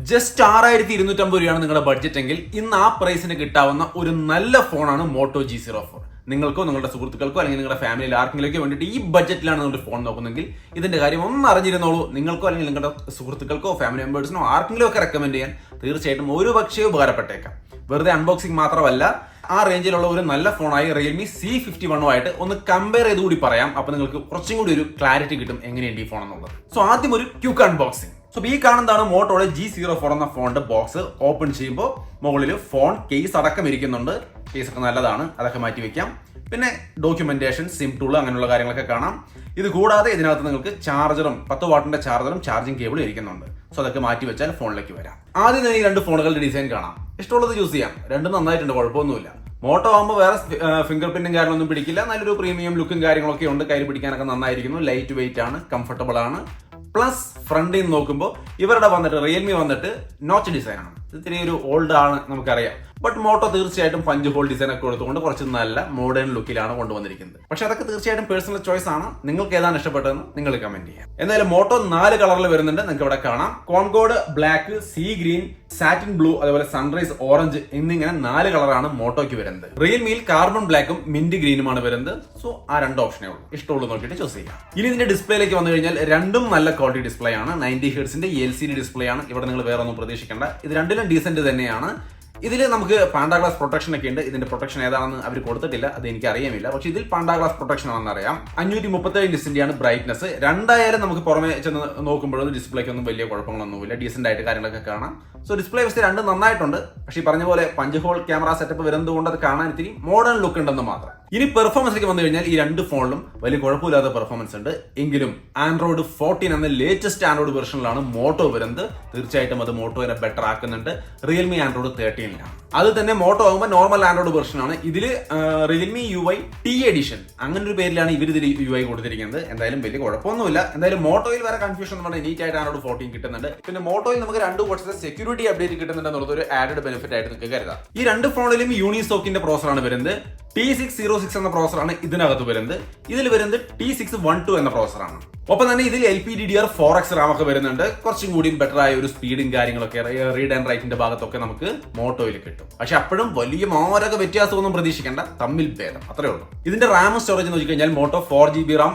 Just 6250 രൂപയാണ് നിങ്ങളുടെ budget എങ്കിൽ ഇന്ന് ആ പ്രൈസിന് കിട്ടാവുന്ന ഒരു നല്ല ഫോണാണ് മോട്ടോ G04. നിങ്ങൾക്കോ നിങ്ങളുടെ സുഹൃത്തുക്കൾക്കോ അല്ലെങ്കിൽ നിങ്ങളുടെ ഫാമിലിയിൽ ആർക്കെങ്കിലൊക്കെ വേണ്ടിയിട്ട് ഈ ബഡ്ജറ്റിലാണ് നിങ്ങളുടെ ഫോൺ നോക്കുന്നെങ്കിൽ ഇതിന്റെ കാര്യം ഒന്ന് അറിഞ്ഞിരുന്നോളൂ. നിങ്ങൾക്കോ അല്ലെങ്കിൽ നിങ്ങളുടെ സുഹൃത്തുക്കൾക്കോ ഫാമിലി മെമ്പേഴ്സിനോ ആർക്കെങ്കിലും ഒക്കെ റെക്കമെൻഡ് ചെയ്യാൻ തീർച്ചയായിട്ടും ഒരു പക്ഷേ ഉപകാരപ്പെട്ടേക്കാം. വെറുതെ അൺബോക്സിംഗ് മാത്രമല്ല, ആ റേഞ്ചിലുള്ള ഒരു നല്ല ഫോണായി റിയൽമി C51 ആയിട്ട് ഒന്ന് കമ്പയർ ചെയ്ത് കൂടി പറയാം. അപ്പൊ നിങ്ങൾക്ക് കുറച്ചും കൂടി ഒരു ക്ലാരിറ്റി കിട്ടും എങ്ങനെയുണ്ട് ഈ ഫോൺ എന്നുള്ളത്. സോ ആദ്യം ഒരു ക്വിക്ക് അൺബോക്സിംഗ്. സോ ഈ കാണുന്നതാണ് മോട്ടോയുടെ G04 എന്ന ഫോണിന്റെ ബോക്സ്. ഓപ്പൺ ചെയ്യുമ്പോൾ മുകളിൽ ഫോൺ കേസ് അടക്കം ഇരിക്കുന്നുണ്ട്. കേസ് ഒക്കെ നല്ലതാണ്, അതൊക്കെ മാറ്റി വെക്കാം. പിന്നെ ഡോക്യുമെന്റേഷൻ, സിം ടൂൾ അങ്ങനെയുള്ള കാര്യങ്ങളൊക്കെ കാണാം. ഇത് കൂടാതെ ഇതിനകത്ത് നിങ്ങൾക്ക് ചാർജറും 10 വാട്ടിന്റെ ചാർജറും ചാർജിങ് കേബിളും ഇരിക്കുന്നുണ്ട്. സോ അതൊക്കെ മാറ്റി വെച്ചാൽ ഫോണിലേക്ക് വരാം. ആദ്യം തന്നെ ഈ രണ്ട് ഫോണുകളുടെ ഡിസൈൻ കാണാം. ഇഷ്ടമുള്ളത് ചൂസ് ചെയ്യാം. രണ്ടും നന്നായിട്ടുണ്ട്, കുഴപ്പമൊന്നുമില്ല. മോട്ടോ ആകുമ്പോൾ വേറെ ഫിംഗർ പ്രിന്റും കാര്യങ്ങളൊന്നും പിടിക്കില്ല. നല്ലൊരു പ്രീമിയം ലുക്കും കാര്യങ്ങളൊക്കെ ഉണ്ട്. കയ്യിൽ പിടിക്കാനൊക്കെ നന്നായിരിക്കുന്നു. ലൈറ്റ് വെയിറ്റ് ആണ്, കംഫർട്ടബിൾ ആണ്. പ്ലസ് ഫ്രണ്ടിൽ നിന്ന് നോക്കുമ്പോൾ ഇവരുടെ വന്നിട്ട് റിയൽമി വന്നിട്ട് നോച്ച് ഡിസൈൻ ആണ്. ഇത്തിരി ഒരു ഓൾഡ് ആണ് നമുക്കറിയാം. ബട്ട് മോട്ടോ തീർച്ചയായിട്ടും പഞ്ച് ഹോൾ ഡിസൈൻ ഒക്കെ കൊടുത്തുകൊണ്ട് കുറച്ച് നല്ല മോഡേൺ ലുക്കിലാണ് കൊണ്ടുവന്നിരിക്കുന്നത്. പക്ഷെ അതൊക്കെ തീർച്ചയായിട്ടും പേഴ്സണൽ ചോയ്സ് ആണ്. നിങ്ങൾക്ക് ഏതാണ് ഇഷ്ടപ്പെട്ടതെന്ന് നിങ്ങൾ കമന്റ് ചെയ്യാം. എന്തായാലും മോട്ടോ 4 കളറിൽ വരുന്നുണ്ട്. നിങ്ങൾക്ക് ഇവിടെ കാണാം. Concord black, see green, satin blue, അതേപോലെ സൺറൈസ് ഓറഞ്ച് എന്നിങ്ങനെ 4 കളറാണ് മോട്ടോയ്ക്ക് വരുന്നത്. റിയൽമിയിൽ കാർബൺ ബ്ലാക്കും മിന്റ് ഗ്രീനുമാണ് വരുന്നത്. സോ ആ 2 ഓപ്ഷനേ ഉള്ളൂ. ഇഷ്ടമുള്ളൂ നോക്കിയിട്ട് ചൂസ് ചെയ്യാം. ഇനി ഇതിന്റെ ഡിസ്പ്ലേയിലേക്ക് വന്നു കഴിഞ്ഞാൽ രണ്ടും നല്ല ക്വാളിറ്റി ഡിസ്പ്ലേ ആണ്. 90 ഹെർട്സിന്റെ LCD ഡിസ്പ്ലേ ആണ്. ഇവിടെ നിങ്ങൾ വേറെ ഒന്നും പ്രതീക്ഷിക്കേണ്ട. ഇത് രണ്ടിലും ഡീസന്റ് തന്നെയാണ്. ഇതിൽ നമുക്ക് പാണ്ടാ ഗ്ലാസ് പ്രൊട്ടക്ഷൻ ഒക്കെ ഉണ്ട്. ഇതിന്റെ പ്രൊട്ടക്ഷൻ ഏതാണെന്ന് അവർ കൊടുത്തിട്ടില്ല, അത് എനിക്ക് അറിയാമില്ല. പക്ഷെ ഇതിൽ പാണ്ടാ ഗ്ലാസ് പ്രൊട്ടക്ഷൻ ആണെന്ന് അറിയാം. 537 നിറ്റ്സിന്റെയാണ് ബ്രൈറ്റ്നസ്. രണ്ടായാലും നമുക്ക് പുറമെ ചെന്ന് നോക്കുമ്പോഴും ഡിസ്പ്ലേക്ക് ഒന്നും വലിയ കുഴപ്പങ്ങളൊന്നുമില്ല. ഡീസന്റ് ആയിട്ട് കാര്യങ്ങളൊക്കെ കാണാം. സോ ഡിസ്പ്ലേ വശത്ത് രണ്ടും നന്നായിട്ടുണ്ട്. പക്ഷേ ഈ പറഞ്ഞ പോലെ പഞ്ച് ഹോൾ ക്യാമറ സെറ്റപ്പ് വരുന്നത് കൊണ്ട് അത് കാണാൻ ഇത്തിരി മോഡേൺ ലുക്ക് ഉണ്ടെന്ന് മാത്രം. ഇനി പെർഫോമൻസിലേക്ക് വന്നു കഴിഞ്ഞാൽ ഈ രണ്ട് ഫോണിലും വലിയ കുഴപ്പമില്ലാത്ത പെർഫോമൻസ് ഉണ്ട്. എങ്കിലും ആൻഡ്രോയിഡ് 14 എന്ന ലേറ്റസ്റ്റ് ആൻഡ്രോയിഡ് വെർഷനിലാണ് മോട്ടോ വരുന്നത്. തീർച്ചയായിട്ടും അത് മോട്ടോയെ ബെറ്റർ ആക്കുന്നുണ്ട്. റിയൽമി ആൻഡ്രോയിഡ് 13 അത് തന്നെ മോട്ടോ ആകുമ്പോൾ നോർമൽ ആൻഡ്രോയിഡ് വെർഷൻ ആണ്. ഇതിൽ റിയൽമി UI T എഡിഷൻ അങ്ങനെ ഒരു പേരിലാണ് ഇവർ ഇതിൽ UI കൊടുത്തിരിക്കുന്നത്. എന്തായാലും വലിയ കുഴപ്പമൊന്നുമില്ല. എന്തായാലും മോട്ടോയിൽ വേറെ കൺഫ്യൂഷൻ എന്ന് പറഞ്ഞാൽ നീറ്റ് ആയിട്ട് ആൻഡ്രോയിഡ് 14 കിട്ടുന്നുണ്ട്. പിന്നെ മോട്ടോയിൽ നമുക്ക് 2 വർഷത്തെ സെക്യൂരിറ്റി അപ്ഡേറ്റ് കിട്ടുന്നുണ്ട് എന്നുള്ളത് ഒരു ആഡഡ് ബെനിഫിറ്റ് ആയിട്ട് നിങ്ങൾക്ക് കരുതാം. ഈ രണ്ട് ഫോണിലും യൂണിസോക്കിന്റെ പ്രോസറാണ് വരുന്നത്. T606 എന്ന പ്രോസറാണ് ഇതിനകത്ത് വരുന്നത്. ഇതിൽ വരുന്നത് T612 എന്ന പ്രോസറാണ്. ഒപ്പം തന്നെ ഇതിൽ LPDDR4X റാം ഒക്കെ വരുന്നുണ്ട്. കുറച്ചും കൂടി ബെറ്റർ ആയ ഒരു സ്പീഡും കാര്യങ്ങളൊക്കെ റീഡ് ആൻഡ് റൈറ്റിന്റെ ഭാഗത്തൊക്കെ നമുക്ക് മോട്ടോയിൽ കിട്ടും. പക്ഷെ അപ്പോഴും വലിയ മാരക വ്യത്യാസമൊന്നും പ്രതീക്ഷിക്കേണ്ട, തമ്മിൽ ഭേദം അത്രേ ഉള്ളൂ. ഇതിന്റെ റാം സ്റ്റോറേജ് എന്ന് വെച്ച് കഴിഞ്ഞാൽ motto 4GB Ram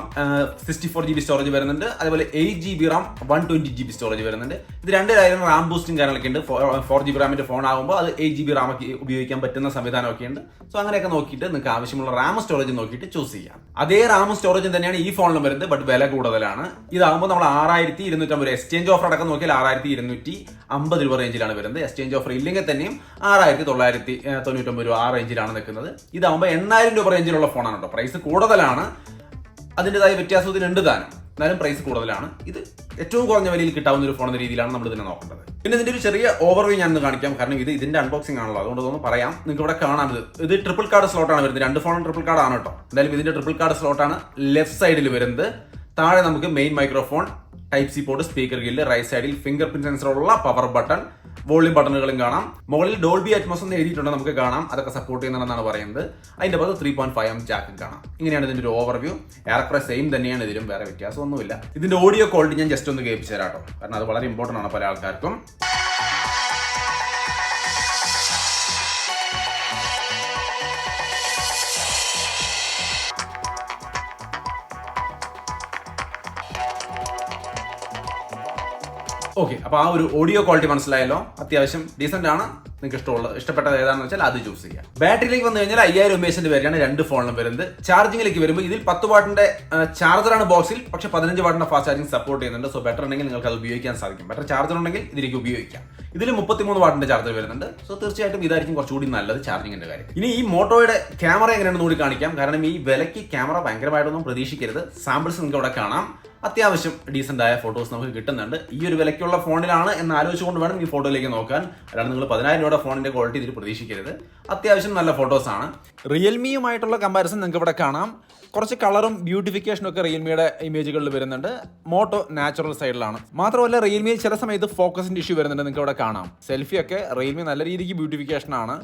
64GB storage വരുന്നുണ്ട്. അതേപോലെ 8GB റാം 120GB സ്റ്റോറേജ് വരുന്നുണ്ട്. ഇത് രണ്ടിലായാലും റാം ബൂസ്റ്റും കാര്യങ്ങളൊക്കെ ഉണ്ട്. 4GB റാമിന്റെ ഫോൺ ആകുമ്പോൾ അത് 8GB റാം ഒക്കെ ഉപയോഗിക്കാൻ പറ്റുന്ന സംവിധാനമൊക്കെ ഉണ്ട്. സോ അങ്ങനെയൊക്കെ നോക്കിയിട്ട് നിങ്ങൾക്ക് ആവശ്യമുള്ള റാം സ്റ്റോറേജ് നോക്കിയിട്ട് ചൂസ് ചെയ്യാം. അതേ റാം സ്റ്റോറേജ് തന്നെയാണ് ഈ ഫോണിലും വരുന്നത്. ബട്ട് വില കൂടുതലാണ്. ഇതാകുമ്പോൾ നമ്മൾ 6250 എക്സ്ചേഞ്ച് ഓഫർ അടക്കം നോക്കിയാൽ 6250 രൂപ റേഞ്ചിലാണ് വരുന്നത്. എക്സ്ചേഞ്ച് ഓഫർ ഇല്ലെങ്കിൽ തന്നെയും 6999 രൂപ ആ റേഞ്ചിലാണ് നിൽക്കുന്നത്. ഇതാകുമ്പോൾ 8000 രൂപ റേഞ്ചിലുള്ള ഫോണാണ് കേട്ടോ. പ്രൈസ് കൂടുതലാണ്, അതിൻ്റെതായ വ്യത്യാസം ഇതിനുണ്ട് താനും. എന്നാലും പ്രൈസ് കൂടുതലാണ്. ഇത് ഏറ്റവും കുറഞ്ഞ വിലയിൽ കിട്ടാവുന്ന ഒരു ഫോൺ എന്ന രീതിയിലാണ് നമ്മൾ ഇതിനെ നോക്കേണ്ടത്. പിന്നെ ഇതിന്റെ ഒരു ചെറിയ ഓവർവ്യൂ ഞാൻ കാണിക്കാം. കാരണം ഇതിന്റെ അൺബോക്സിംഗ് ആണല്ലോ, അതുകൊണ്ട് ഒന്ന് പറയാം. നിങ്ങൾക്ക് ഇവിടെ കാണാം. ഇത് ട്രിപ്പിൾ കാർഡ് സ്ലോട്ടാണ് വരുന്നത്. 2 ഫോണും ട്രിപ്പിൾ കാർഡ് ആണ് കേട്ടോ. എന്തായാലും ഇതിന്റെ ട്രിപ്പിൾ കാർഡ് സ്ലോട്ടാണ് ലെഫ്റ്റ് സൈഡിൽ വരുന്നത്. താഴെ നമുക്ക് main microphone, type C port, speaker grill, right സൈഡിൽ ഫിംഗർ പ്രിന്റ് സെൻസറുള്ള പവർ ബട്ടൺ, വോളിയം ബട്ടണുകളും കാണാം. മുകളിൽ ഡോൾബി അറ്റ്മോസ് എന്ന് എഴുതിയിട്ടുണ്ട്, നമുക്ക് കാണാം. അതൊക്കെ സപ്പോർട്ട് ചെയ്യുന്നതെന്നാണ് പറയുന്നത്. അതിന്റെ ഭാഗത്ത് 3.5mm ജാക്കും കാണാം. ഇങ്ങനെയാണ് ഇതിന്റെ ഒരു ഓവർവ്യൂ. ഏറെക്കുറെ സെയിം തന്നെയാണ് ഇതിലും, വേറെ വ്യത്യാസമൊന്നുമില്ല. ഇതിന്റെ ഓഡിയോ ക്വാളിറ്റി ഞാൻ ജസ്റ്റ് ഒന്ന് കേൾപ്പിച്ചു തരാം കേട്ടോ, കാരണം അത് വളരെ ഇമ്പോർട്ടന്റ് ആണ് പല ആൾക്കാർക്കും. ഓക്കെ, അപ്പൊ ആ ഒരു ഓഡിയോ ക്വാളിറ്റി മനസ്സിലായല്ലോ. അത്യാവശ്യം ഡീസന്റ് ആണ്. നിങ്ങൾക്ക് ഇഷ്ടപ്പെട്ടത് ഏതാണെന്ന് വെച്ചാൽ അത് ചൂസ് ചെയ്യാം. ബാറ്ററിയിലേക്ക് വന്നു കഴിഞ്ഞാൽ 5000 mAh വരെയാണ് 2 ഫോണിലും വരുന്നത്. ചാർജിങ്ങിലേക്ക് വരുമ്പോൾ ഇതിൽ 10 വാട്ടിന്റെ ചാർജറാണ് ബോക്സിൽ, പക്ഷെ 15 വാട്ടിന്റെ ഫാസ്റ്റ് ചാർജിങ് സപ്പോർട്ട് ചെയ്യുന്നുണ്ട്. സോ ബെറ്റർ ഉണ്ടെങ്കിൽ നിങ്ങൾക്ക് അത് ഉപയോഗിക്കാൻ സാധിക്കും. ബെറ്റർ ചാർജർ ഉണ്ടെങ്കിൽ ഇതിലേക്ക് ഉപയോഗിക്കാം. ഇതിൽ 33 വാട്ടിന്റെ ചാർജർ വരുന്നുണ്ട്. സോ തീർച്ചയായിട്ടും ഇതായിരിക്കും കുറച്ചുകൂടി നല്ലത് ചാർജിങ്ങിന്റെ കാര്യം. ഇനി ഈ മോട്ടോയുടെ ക്യാമറ എങ്ങനെയാണെന്ന് കൂടി കാണിക്കാം. കാരണം ഈ വിലയ്ക്ക് ക്യാമറ ഭയങ്കരമായിട്ടൊന്നും പ്രതീക്ഷിക്കരുത്. സാമ്പിൾസ് നിങ്ങൾക്ക് ഇവിടെ കാണാം. അത്യാവശ്യം ഡീസന്റ് ആയ ഫോട്ടോസ് നമുക്ക് കിട്ടുന്നുണ്ട്. ഈ ഒരു വിലയ്ക്കുള്ള ഫോണിലാണ് എന്ന് ആലോചിച്ചുകൊണ്ട് വേണം ഈ ഫോട്ടോയിലേക്ക് നോക്കാൻ. അല്ലാതെ നിങ്ങൾ 10000 രൂപയുടെ ഫോണിന്റെ ക്വാളിറ്റി ഇതിൽ പ്രതീക്ഷിക്കരുത്. അത്യാവശ്യം നല്ല ഫോട്ടോസ് ആണ്. റിയൽമിയുമായിട്ടുള്ള കമ്പാരിസൺ നിങ്ങൾക്ക് ഇവിടെ കാണാം. കുറച്ച് കളറും ബ്യൂട്ടിഫിക്കേഷനും ഒക്കെ റിയൽമിയുടെ ഇമേജുകളിൽ വരുന്നുണ്ട്. മോട്ടോ നാച്ചുറൽ സൈഡിലാണ്. മാത്രമല്ല റിയൽമിയിൽ ചില സമയത്ത് ഫോക്കസിന്റെ ഇഷ്യൂ വരുന്നുണ്ട്, നിങ്ങൾക്ക് ഇവിടെ കാണാം. സെൽഫി ഒക്കെ റിയൽമി നല്ല രീതിക്ക് ബ്യൂട്ടിഫിക്കേഷൻ ആണ്.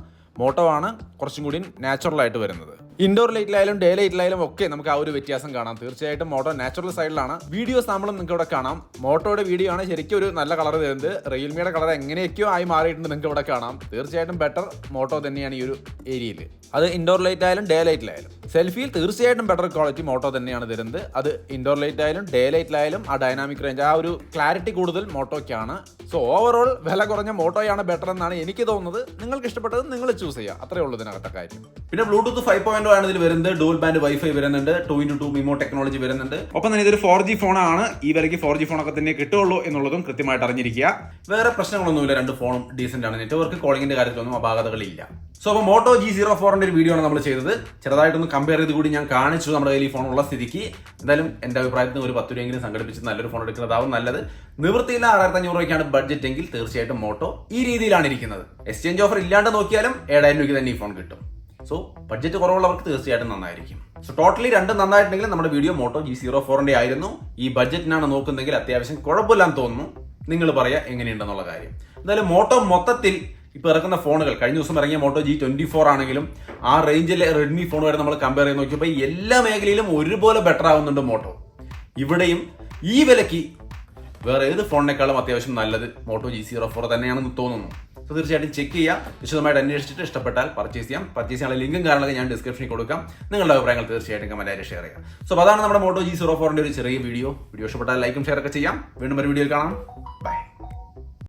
മോട്ടോ ആണ് കുറച്ചും കൂടി നാച്ചുറൽ ആയിട്ട് വരുന്നത്. ഇൻഡോർ ലൈറ്റിലായാലും ഡേ ലൈറ്റിലായാലും ഒക്കെ നമുക്ക് ആ ഒരു വ്യത്യാസം കാണാം. തീർച്ചയായിട്ടും മോട്ടോ നാച്ചുറൽ സൈഡിലാണ്. വീഡിയോ സാമ്പിളും നിങ്ങൾക്ക് ഇവിടെ കാണാം. മോട്ടോയുടെ വീഡിയോ ആണ് ശരിക്കും ഒരു നല്ല കളർ തരുന്നത്. റിയൽമിയുടെ കളർ എങ്ങനെയൊക്കെയോ ആയി മാറിയിട്ടുണ്ട് നിങ്ങൾക്ക് ഇവിടെ കാണാം. തീർച്ചയായിട്ടും ബെറ്റർ മോട്ടോ തന്നെയാണ് ഈ ഒരു ഏരിയയിൽ. അത് ഇൻഡോർ ലൈറ്റ് ആയാലും ഡേ ലൈറ്റിലായാലും. സെൽഫിയിൽ തീർച്ചയായിട്ടും ബെറ്റർ ക്വാളിറ്റി മോട്ടോ തന്നെയാണ് തരുന്നത്. അത് ഇൻഡോർ ലൈറ്റ് ആയാലും ഡേ ലൈറ്റിലായാലും ആ ഡൈനാമിക് റേഞ്ച്, ആ ഒരു ക്ലാരിറ്റി കൂടുതൽ മോട്ടോയ്ക്കാണ്. സോ ഓവറോൾ വില കുറഞ്ഞ മോട്ടോയാണ് ബെറ്റർ എന്നാണ് എനിക്ക് തോന്നുന്നത്. നിങ്ങൾക്ക് ഇഷ്ടപ്പെട്ടത് നിങ്ങൾ ചൂസ് ചെയ്യുക, അത്രേ ഉള്ളൂ ഇതിനകത്തെ കാര്യം. പിന്നെ ബ്ലൂടൂത്ത് 5.0 ആണ് ഇതിൽ വരുന്നത്. ഡുവൽ ബാൻഡ് വൈഫൈ വരുന്നുണ്ട്, 2x2 മിമോ ടെക്നോളജി വരുന്നുണ്ട്. ഒപ്പം തന്നെ ഇതൊരു 4G ഫോണാണ്. ഈ വിലയ്ക്ക് 4G ഫോണൊക്കെ തന്നെ കിട്ടുള്ളൂ എന്നുള്ളതും കൃത്യമായിട്ട് അറിഞ്ഞിരിക്കുക. വേറെ പ്രശ്നങ്ങളൊന്നുമില്ല, രണ്ട് ഫോണും ഡീസന്റ് ആണ്. നെറ്റ്വർക്ക് കോളിംഗിന്റെ കാര്യത്തിലൊന്നും അപാകതകളില്ല. സോ അപ്പോൾ മോട്ടോ G04ന്റെ ഒരു വീഡിയോ ആണ് നമ്മൾ ചെയ്തത്. ചെറുതായിട്ടൊന്ന് കമ്പയർ ചെയ്ത് കൂടി ഞാൻ കാണിച്ചു നമ്മുടെ കയ്യിൽ ഈ ഫോൺ ഉള്ള സ്ഥിതിക്ക്. എന്തായാലും എന്റെ അഭിപ്രായത്തിൽ ഒരു 10 രൂപയെങ്കിലും സംഘടിപ്പിച്ച് നല്ലൊരു ഫോൺ എടുക്കുന്നതാവും നല്ലത്. നിവൃത്തിയില്ല 6500 രൂപയ്ക്കാണ് ബഡ്ജറ്റ് എങ്കിൽ തീർച്ചയായിട്ടും മോട്ടോ ഈ രീതിയിലാണ് ഇരിക്കുന്നത്. എക്സ്ചേഞ്ച് ഓഫർ ഇല്ലാണ്ട് നോക്കിയാലും 7000 രൂപയ്ക്ക് തന്നെ ഈ ഫോൺ കിട്ടും. സോ ബഡ്ജറ്റ് കുറവുള്ളവർക്ക് തീർച്ചയായിട്ടും നന്നായിരിക്കും. സോ ടോട്ടലി രണ്ടും നന്നായിട്ടുണ്ടെങ്കിൽ നമ്മുടെ വീഡിയോ മോട്ടോ G04ന്റെ ആയിരുന്നു. ഈ ബഡ്ജറ്റിനാണ് നോക്കുന്നതെങ്കിൽ അത്യാവശ്യം കുഴപ്പമില്ലാന്ന് തോന്നുന്നു. നിങ്ങൾ പറയാ എങ്ങനെയുണ്ടെന്നുള്ള കാര്യം. എന്തായാലും മോട്ടോ മൊത്തത്തിൽ ഇപ്പൊ ഇറക്കുന്ന ഫോണുകൾ, കഴിഞ്ഞ ദിവസം ഇറങ്ങിയ മോട്ടോ G24 ആണെങ്കിലും ആ റേഞ്ചിലെ റെഡ്മി ഫോണുമായിട്ട് നമ്മൾ കമ്പയർ ചെയ്ത് നോക്കിയപ്പോൾ എല്ലാ മേഖലയിലും ഒരുപോലെ ബെറ്റർ ആവുന്നുണ്ട് മോട്ടോ. ഇവിടെയും ഈ വിലയ്ക്ക് വേറെ ഏത് ഫോണിനേക്കാളും അത്യാവശ്യം നല്ലത് മോട്ടോ G04 തന്നെയാണെന്ന് തോന്നുന്നു. സോ തീർച്ചയായിട്ടും ചെക്ക് ചെയ്യാം, വിശദമായിട്ട് അന്വേഷിച്ചിട്ട് ഇഷ്ടപ്പെട്ടാൽ പർച്ചേസ് ചെയ്യാം. പർച്ചേസ് ചെയ്യാനുള്ള ലിങ്കും കാരണമൊക്കെ ഞാൻ ഡിസ്ക്രിപ്ഷനിൽ കൊടുക്കാം. നിങ്ങളുടെ അഭിപ്രായങ്ങൾ തീർച്ചയായിട്ടും കമന്റായിട്ട് ഷെയർ ചെയ്യാം. സോ അതാണ് നമ്മുടെ മോട്ടോ G04ന്റെ ഒരു ചെറിയ വീഡിയോ. ഇഷ്ടപ്പെട്ടാൽ ലൈക്കും ഷെയർ ഒക്കെ ചെയ്യാം. വീണ്ടും ഒരു വീഡിയോയിൽ കാണാം. ബൈ.